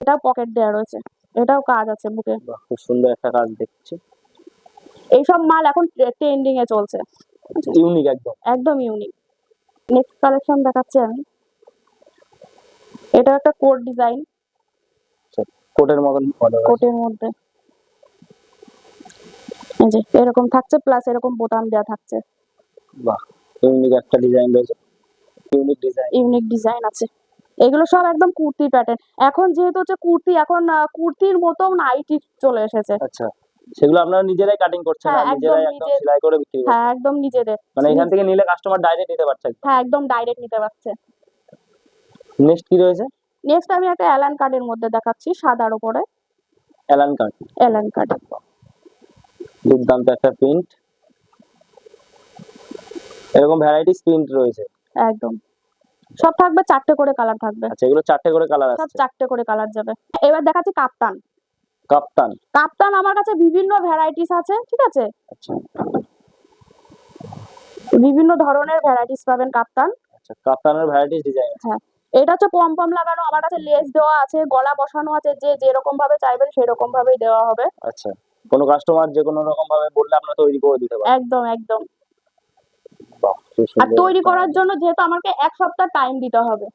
এটাও পকেট দেওয়া রয়েছে, এটাও কাজ আছে বুকে। খুব সুন্দর একটা কাজ দেখছি। এইসব মাল এখন ট্রেন্ডিং এ চলছে, ইউনিক একদম। একদম ইউনিক। নেক্সট কালেকশন দেখাচ্ছি আমি। এটা একটা কোট ডিজাইন, কোটের মতন কোটের মধ্যে এই যে এরকম থাকছে, প্লাস এরকম বোতাম দেওয়া থাকছে। বাহ, ইউনিক একটা ডিজাইন রয়েছে, ইউনিক ডিজাইন আছে। এগুলো সব একদম কুর্তি প্যাটার্ন। এখন যেহেতু হচ্ছে কুর্তি, এখন কুর্তির মতো নাইটি চলে এসেছে। আচ্ছা, সেগুলো আপনারা নিজেরাই কাটিং করছেন আর নিজেরাই একদম সেলাই করে বিক্রি করছেন? হ্যাঁ, একদম নিজেদের। মানে এখান থেকে নিলে কাস্টমার ডাইরেক্ট নিতে পারছে? হ্যাঁ, একদম ডাইরেক্ট নিতে পারছে। নেক্সট কি রয়েছে? নেক্সট আমি একটা অ্যালান কার্ডের মধ্যে দেখাচ্ছি, সাদার উপরে অ্যালান কার্ড। অ্যালান কার্ড, দুর্দান্ত একটা প্রিন্ট। এরকম ভ্যারাইটিস প্রিন্ট রয়েছে একদম। সব থাকবে 4টে করে কালার থাকবে। আচ্ছা, এগুলো 4টে করে কালার আছে? সব 4টে করে কালার যাবে। এবার দেখাচ্ছি কাপ্তান। কাপ্তান। কাপ্তান আমার কাছে বিভিন্ন ভ্যারাইটিস আছে, ঠিক আছে? আচ্ছা, বিভিন্ন ধরনের ভ্যারাইটিস পাবেন কাপ্তান। আচ্ছা, কাপ্তানের ভ্যারাইটিস ডিজাইন। হ্যাঁ, এটা হচ্ছে পম পম লাগানো, আমার কাছে লেস দেওয়া আছে, গলা বসানো আছে, যে যেরকম ভাবে চাইবেন সেরকম ভাবেই দেওয়া হবে। আচ্ছা, কোনো কাস্টমার যে কোনো রকম ভাবে বললে আপনারা তৈরি করে দিতে পারবেন? একদম একদম। বাহ, আর তৈরি করার জন্য যেহেতু আমাকে 1 সপ্তাহ টাইম দিতে হবে।